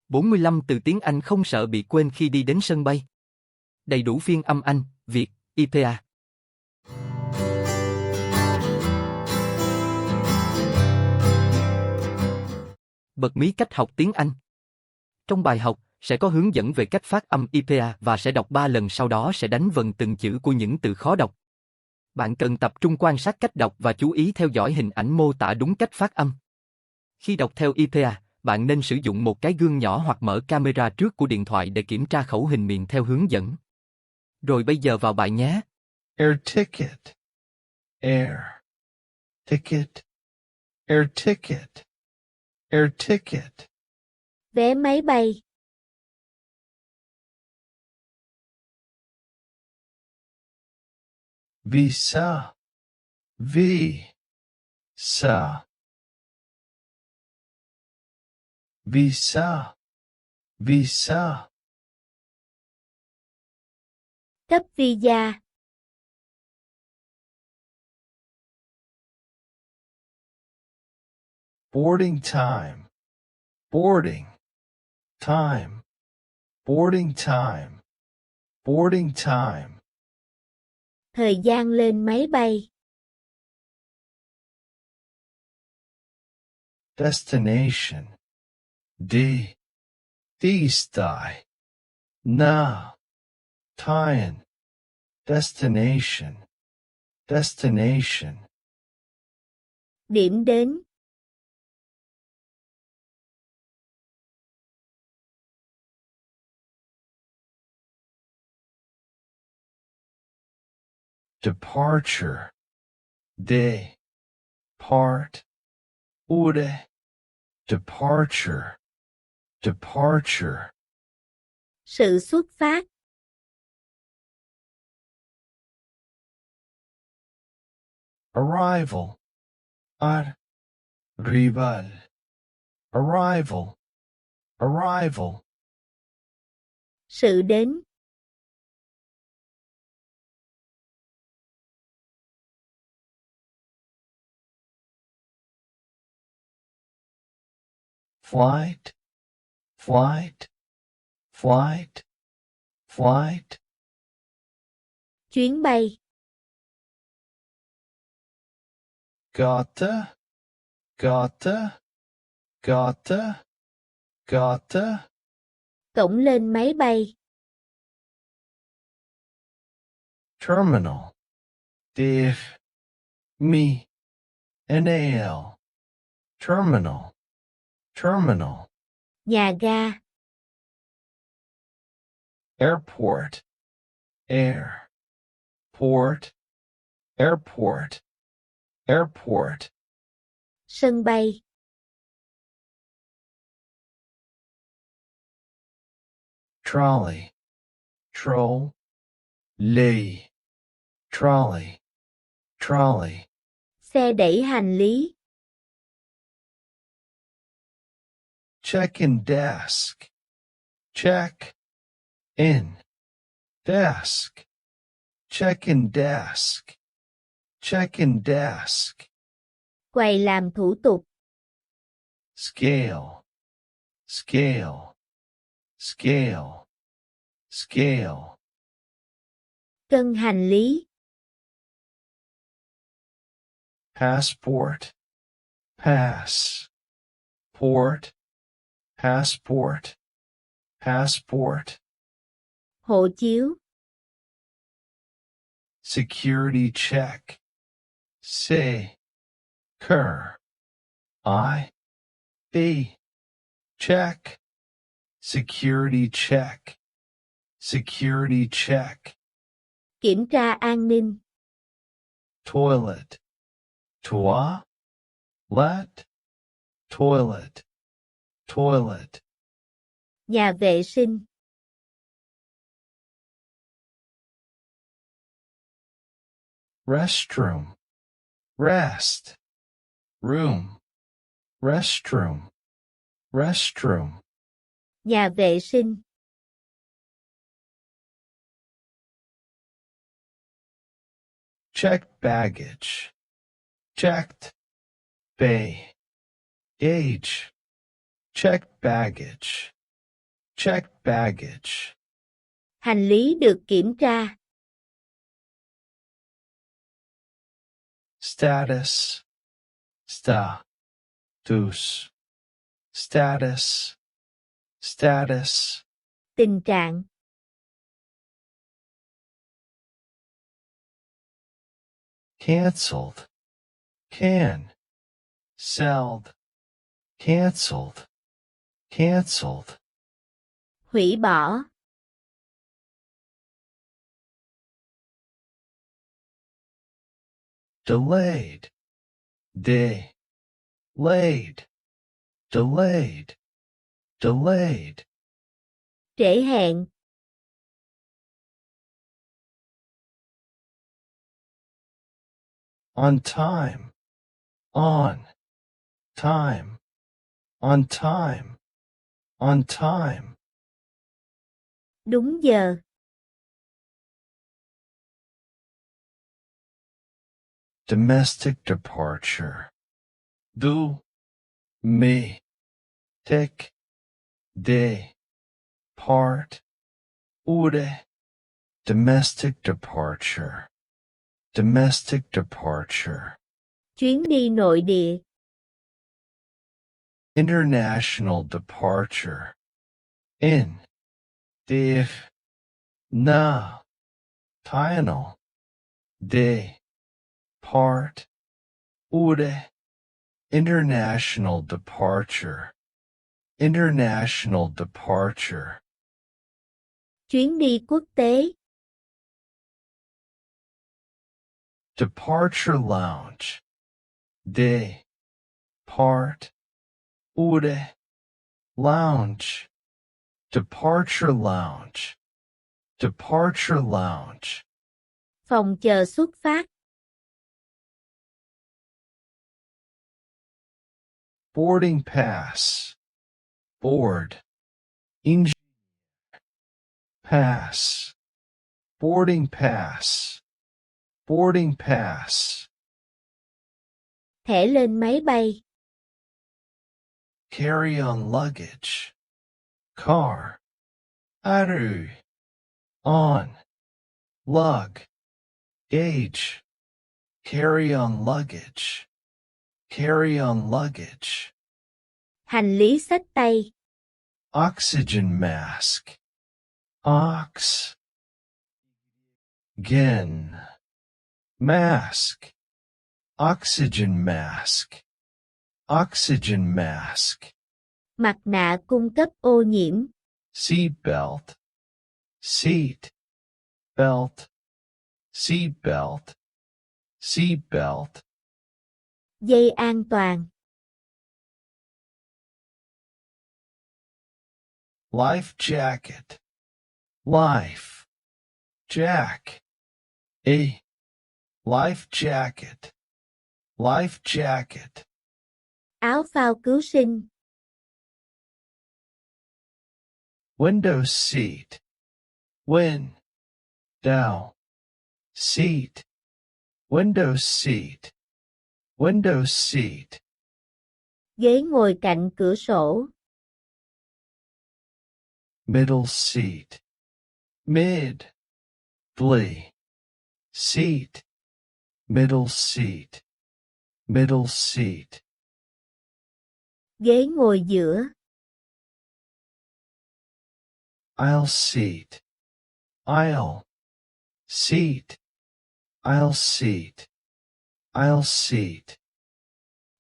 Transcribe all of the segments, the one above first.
45 từ tiếng Anh không sợ bị quên khi đi đến sân bay. Đầy đủ phiên âm Anh, Việt, IPA. Bật mí cách học tiếng Anh. Trong bài học, sẽ có hướng dẫn về cách phát âm IPA và sẽ đọc 3 lần, sau đó sẽ đánh vần từng chữ của những từ khó đọc. Bạn cần tập trung quan sát cách đọc và chú ý theo dõi hình ảnh mô tả đúng cách phát âm. Khi đọc theo IPA, bạn nên sử dụng một cái gương nhỏ hoặc mở camera trước của điện thoại để kiểm tra khẩu hình miệng theo hướng dẫn. Rồi bây giờ vào bài nhé. Air ticket. Air. Ticket. Air ticket. Air ticket. Vé máy bay. Visa. Visa. Visa. Visa. Cấp visa. Boarding time. Boarding. Time. Boarding time. Boarding time. Thời gian lên máy bay. Destination. D. Diestai. Na. Tien. Destination. Destination. Điểm đến. Departure. De. Part. Ude. Departure. Departure. Sự xuất phát. Arrival. Arrival. Arrival. Arrival. Sự đến. Flight. Flight. Flight. Flight. Chuyến bay. Gata. Gata. Gata. Gata. Cổng lên máy bay. Terminal. Def. Me. NAL. Terminal. Terminal. Nhà ga. Airport. Air. Port. Airport. Airport. Sân bay. Trolley. Troll. Lay. Trolley. Trolley. Xe đẩy hành lý. Check-in desk. Check. In. Desk. Check-in desk. Check-in desk. Quầy làm thủ tục. Scale. Scale. Scale. Scale. Cân hành lý. Passport. Pass. Port. Passport. Passport. Hộ chiếu. Security check. Say. Cur. I. B. Check. Security check. Security check. Kiểm tra an ninh. Toilet. Toi. Let. Toilet. Toilet. Nhà vệ sinh. Restroom. Rest. Room. Restroom. Restroom. Nhà vệ sinh. Checked baggage. Checked. Bay. Gauge. Checked baggage. Check baggage. Hành lý được kiểm tra. Status. Status. Status. Status. Tình trạng. Cancelled. Cancelled. Cancelled. Cancelled. Hủy bỏ. Delayed. Delayed. Delayed. Delayed. Trễ hẹn. On time. On time. On time. On time. Đúng giờ. Domestic departure. Do. Me. Tick. De. Part. Ure. Domestic departure. Domestic departure. Chuyến đi nội địa. International departure. In. Div. Na. Final. De. Part. Ure. International departure. International departure. Chuyến đi quốc tế. Departure lounge. De. Part. Ure. Lounge. Departure lounge. Departure lounge. Phòng chờ xuất phát. Boarding pass. Board. Engineer. Pass. Boarding pass. Boarding pass. Thẻ lên máy bay. Carry on luggage. Car. Aru. On. Lug. Gauge. Carry on luggage. Carry on luggage. Hành lý xách tay. Oxygen mask. Ox. Gen. Mask. Oxygen mask. Oxygen mask. Mặt nạ cung cấp ô nhiễm. Seat belt. Seat. Belt. Seat belt. Seat belt. Dây an toàn. Life jacket. Life. Jack. A. Life jacket. Life jacket. Áo phao cứu sinh. Window seat. Window. Seat. Window seat. Window seat. Ghế ngồi cạnh cửa sổ. Middle seat. Middle seat. Middle seat. Middle seat. Ghế ngồi giữa. Aisle seat. Aisle. Seat. Aisle seat. Aisle seat.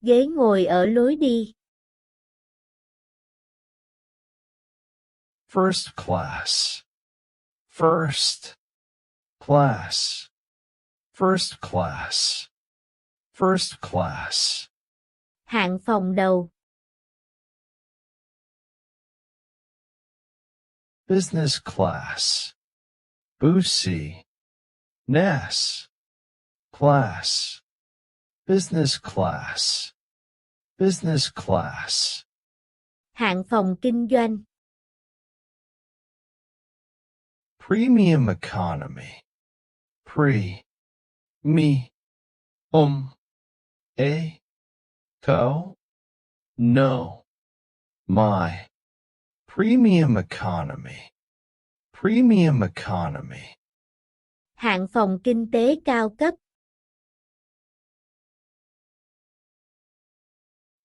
Ghế ngồi ở lối đi. First class. First class. First class. First class. Hạng phòng đầu. Business class. Boosie. Ness. Class. Business class. Business class. Hạng phòng kinh doanh. Premium economy. Pre. Me. A. Co. No. My. Premium economy. Premium economy. Hạng phòng kinh tế cao cấp.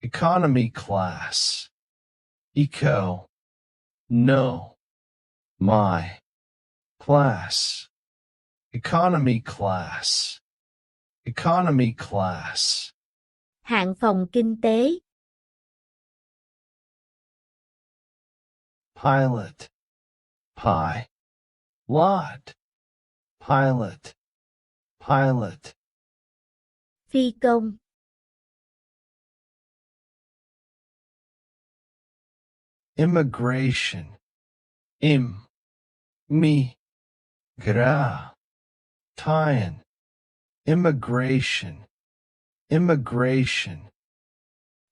Economy class. Eco. No. My. Class. Economy class. Economy class. Hạng phòng kinh tế. Pilot. Pi. Lot. Pilot. Pilot. Phi công. Immigration. Me. Gra. Tyan. Immigration. Immigration.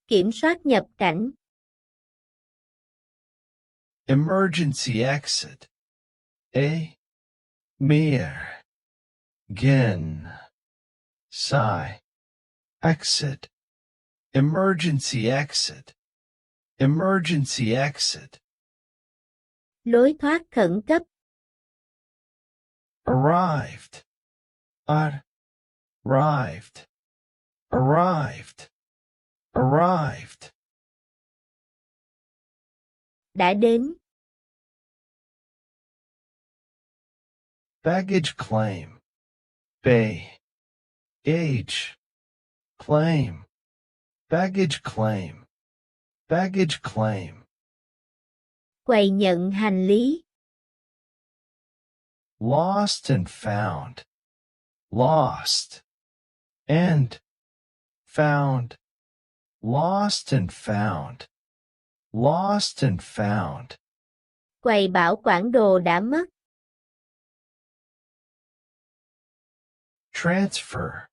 Kiểm soát nhập cảnh. Emergency exit. Mir. Gin. Sigh. Exit. Emergency exit. Emergency exit. Lối thoát khẩn cấp. Arrived. Arrived. Arrived. Arrived. Đã đến. Baggage claim. Age. Claim. Baggage claim. Baggage claim. Quầy nhận hành lý. Lost and found. Lost. And. Found. Lost and found. Lost and found. Quầy bảo quản đồ đã mất. Transfer.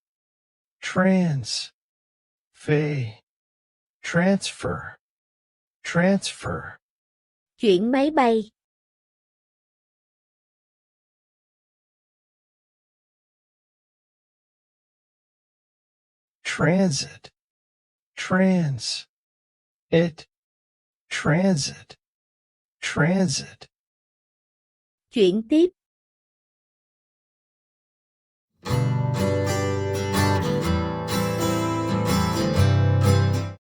Transfer. Transfer. Chuyển máy bay. Transit. Transit. Chuyển tiếp.